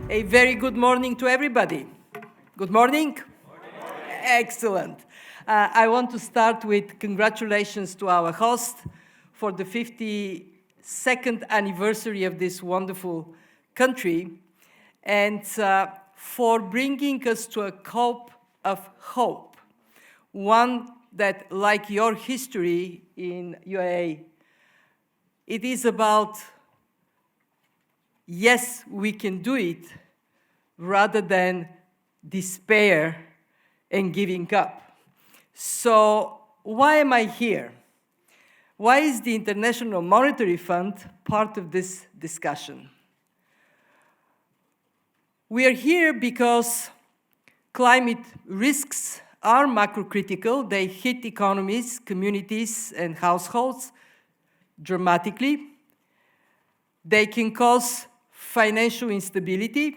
A very good morning to everybody. Good morning. Excellent. I want to start with congratulations to our host for the 52nd anniversary of this wonderful country and for bringing us to a cup of hope, one that, like your history in UAE, it is about, yes, we can do it, rather than despair and giving up. So why am I here? Why is the International Monetary Fund part of this discussion? We are here because climate risks are macrocritical. They hit economies, communities, and households dramatically. They can cause financial instability.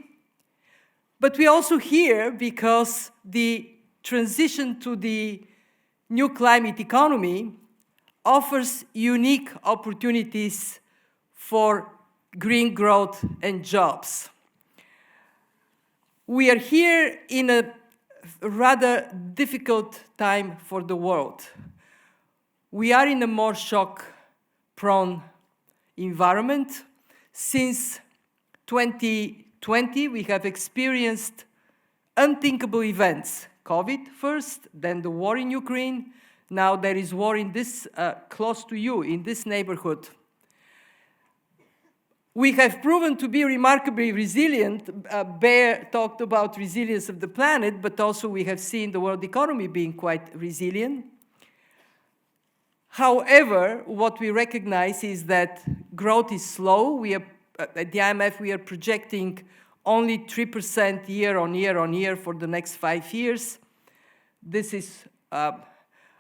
But we're also here because the transition to the new climate economy offers unique opportunities for green growth and jobs. We are here in a rather difficult time for the world. We are in a more shock-prone environment. Since 2020, we have experienced unthinkable events. COVID first, then the war in Ukraine. Now there is war in this, close to you, in this neighborhood. We have proven to be remarkably resilient. Bear talked about resilience of the planet, but also we have seen the world economy being quite resilient. However, what we recognize is that growth is slow. At the IMF, we are projecting only 3% year for the next 5 years. This is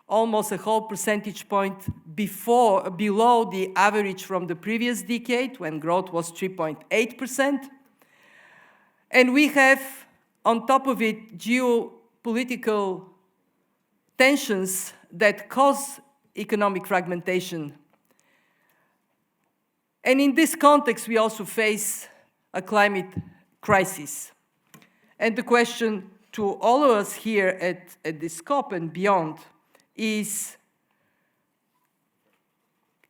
almost a whole percentage point below the average from the previous decade, when growth was 3.8%. And we have, on top of it, geopolitical tensions that cause economic fragmentation. And in this context, we also face a climate crisis. And the question to all of us here at this COP and beyond is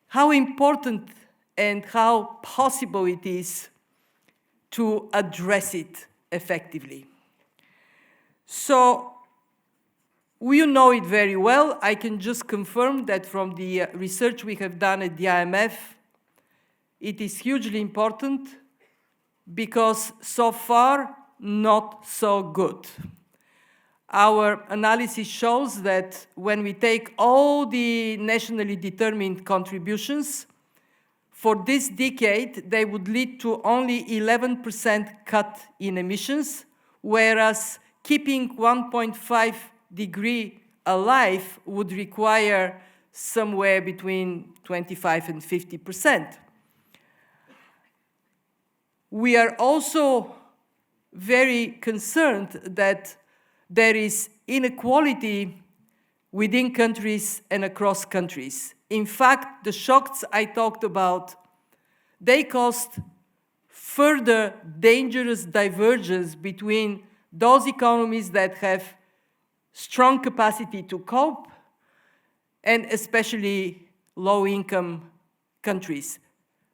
how important and how possible it is to address it effectively. So, we know it very well. I can just confirm that from the research we have done at the IMF, it is hugely important because so far, not so good. Our analysis shows that when we take all the nationally determined contributions, for this decade, they would lead to only 11% cut in emissions, whereas keeping 1.5 degree alive would require somewhere between 25 and 50%. We are also very concerned that there is inequality within countries and across countries. In fact, the shocks I talked about, they caused further dangerous divergence between those economies that have strong capacity to cope, and especially low-income countries,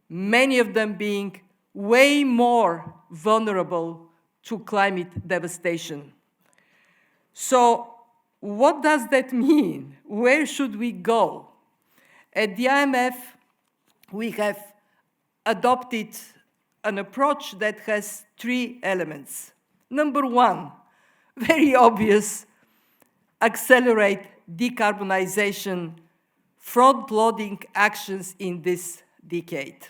many of them being way more vulnerable to climate devastation. So what does that mean? Where should we go? At the IMF, we have adopted an approach that has 3 elements. Number 1, very obvious, accelerate decarbonization, front-loading actions in this decade.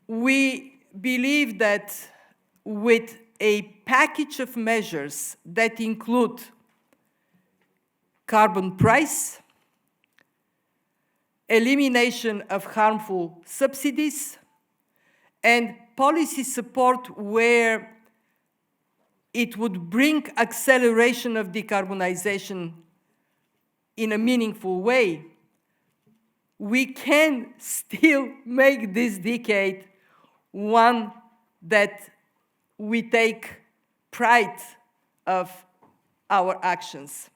We believe that with a package of measures that include carbon price, elimination of harmful subsidies, and policy support where it would bring acceleration of decarbonization in a meaningful way, we can still make this decade one that we take pride of our actions.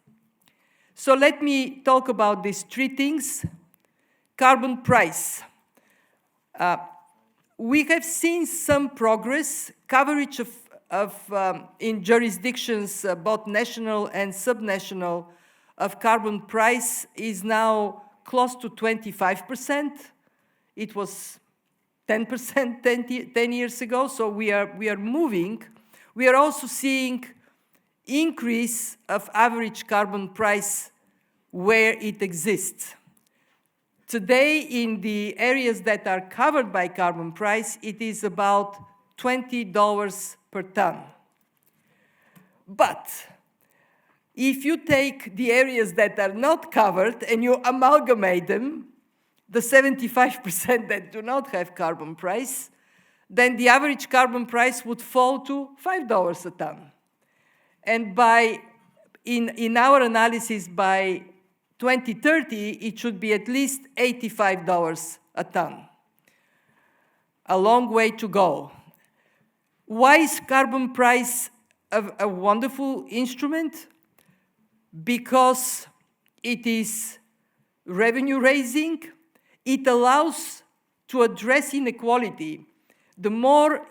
So let me talk about these three things. Carbon price. We have seen some progress. Coverage in jurisdictions, both national and subnational, of carbon price is now close to 25%. It was 10% 10 years ago, so we are moving. We are also seeing increase of average carbon price where it exists. Today, in the areas that are covered by carbon price, it is about $20 per ton. But if you take the areas that are not covered and you amalgamate them, the 75% that do not have carbon price, then the average carbon price would fall to $5 a ton. And in our analysis, by 2030, it should be at least $85 a ton. A long way to go. Why is carbon price a wonderful instrument? Because it is revenue raising. It allows to address inequality. The more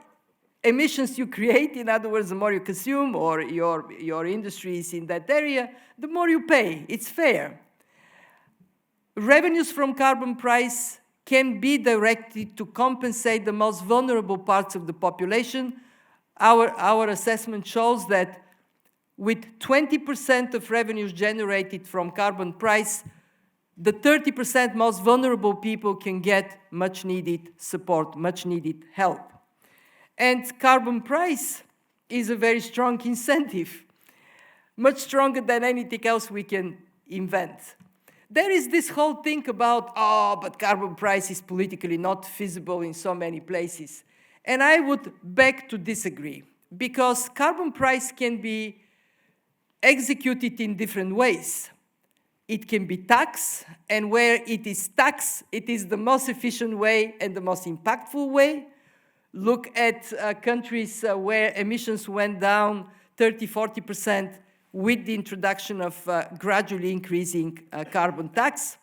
emissions you create, in other words, the more you consume or your industry is in that area, the more you pay. It's fair. Revenues from carbon price can be directed to compensate the most vulnerable parts of the population. Our assessment shows that with 20% of revenues generated from carbon price, the 30% most vulnerable people can get much needed support, much needed help. And carbon price is a very strong incentive, much stronger than anything else we can invent. There is this whole thing about, but carbon price is politically not feasible in so many places. And I would beg to disagree, because carbon price can be executed in different ways. It can be tax, and where it is tax, it is the most efficient way and the most impactful way. Look at countries where emissions went down 30, 40% with the introduction of gradually increasing carbon tax.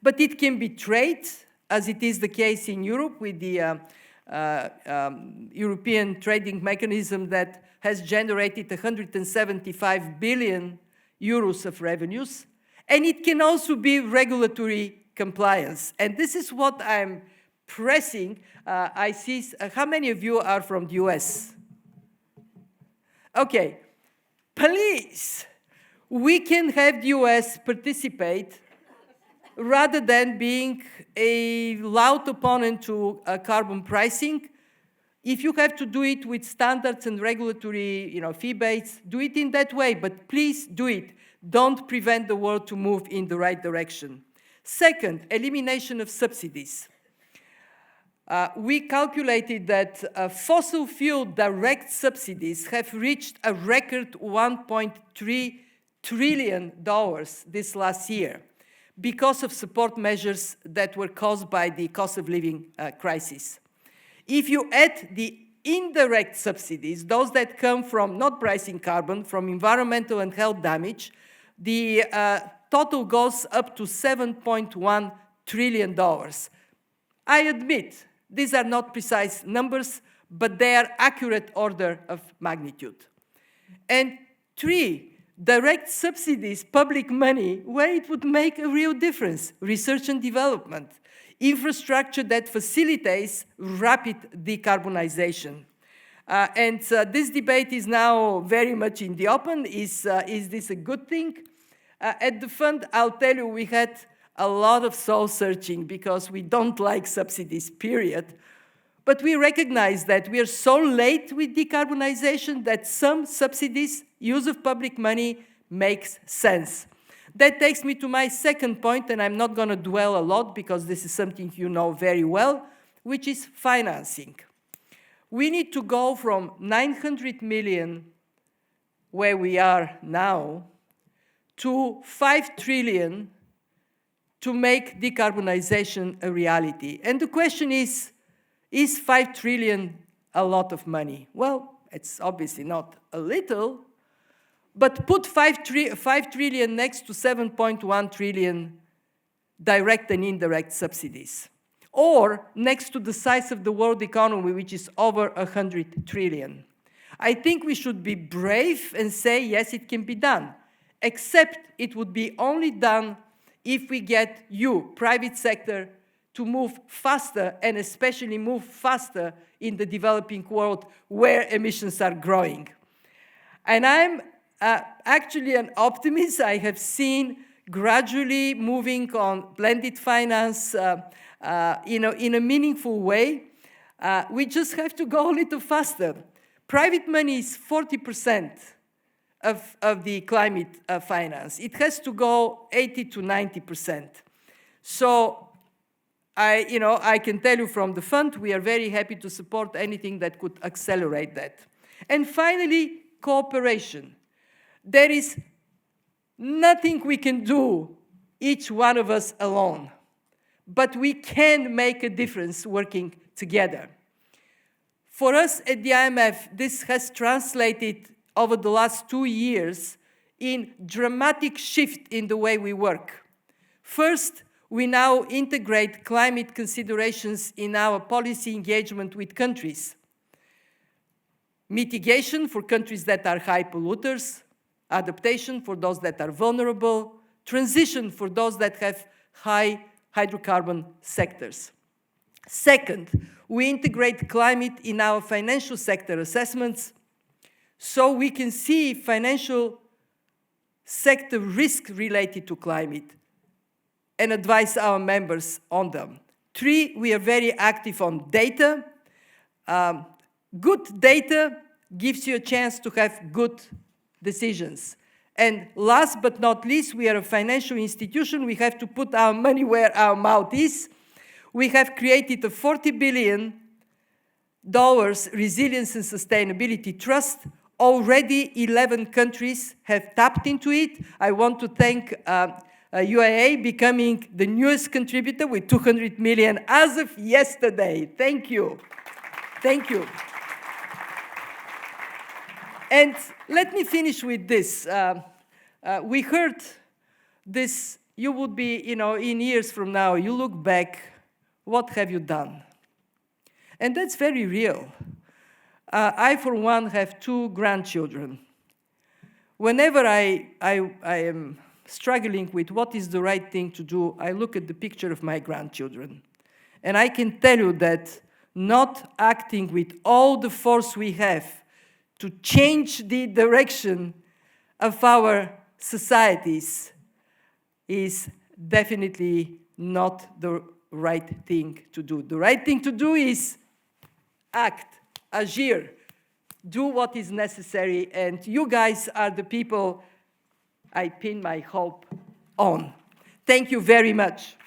But it can be trade, as it is the case in Europe with the European trading mechanism that has generated 175 billion euros of revenues. And it can also be regulatory compliance. And this is what I'm pressing. I see, how many of you are from the US? Okay, please, we can have the US participate rather than being a loud opponent to carbon pricing. If you have to do it with standards and regulatory fee-based, do it in that way, but please do it. Don't prevent the world to move in the right direction. Second, elimination of subsidies. We calculated that fossil fuel direct subsidies have reached a record $1.3 trillion this last year because of support measures that were caused by the cost of living crisis. If you add the indirect subsidies, those that come from not pricing carbon, from environmental and health damage, the total goes up to $7.1 trillion. I admit, these are not precise numbers, but they are accurate order of magnitude. And three, direct subsidies, public money, where it would make a real difference. Research and development, infrastructure that facilitates rapid decarbonization. This debate is now very much in the open. Is this a good thing? At the fund, I'll tell you, we had a lot of soul searching because we don't like subsidies, period. But we recognize that we are so late with decarbonization that some subsidies, use of public money, makes sense. That takes me to my second point, and I'm not going to dwell a lot because this is something you know very well, which is financing. We need to go from 900 million, where we are now, to 5 trillion to make decarbonization a reality. And the question is 5 trillion a lot of money. Well, it's obviously not a little, but put 5 trillion next to 7.1 trillion direct and indirect subsidies, or next to the size of the world economy, which is over 100 trillion. I think we should be brave and say, yes, it can be done, except it would be only done if we get you, private sector, to move faster, and especially move faster in the developing world where emissions are growing. And I'm actually an optimist. I have seen gradually moving on blended finance in a meaningful way. We just have to go a little faster. Private money is 40% of the climate finance. It has to go 80 to 90%. So I can tell you from the fund, we are very happy to support anything that could accelerate that. And finally, cooperation. There is nothing we can do, each one of us alone, but we can make a difference working together. For us at the IMF, this has translated over the last 2 years in dramatic shift in the way we work. First, we now integrate climate considerations in our policy engagement with countries. Mitigation for countries that are high polluters, adaptation for those that are vulnerable, transition for those that have high hydrocarbon sectors. Second, we integrate climate in our financial sector assessments so we can see financial sector risk related to climate and advise our members on them. 3, we are very active on data. Good data gives you a chance to have good decisions. And last but not least, we are a financial institution. We have to put our money where our mouth is. We have created a $40 billion Resilience and Sustainability Trust. Already 11 countries have tapped into it. I want to thank UAE becoming the newest contributor with 200 million as of yesterday. Thank you. Thank you. And let me finish with this. We heard this, you would be, in years from now, you look back, what have you done? And that's very real. I, for one, have 2 grandchildren. Whenever I am struggling with what is the right thing to do, I look at the picture of my grandchildren. And I can tell you that not acting with all the force we have to change the direction of our societies is definitely not the right thing to do. The right thing to do is act, agir, do what is necessary, and you guys are the people I pin my hope on. Thank you very much.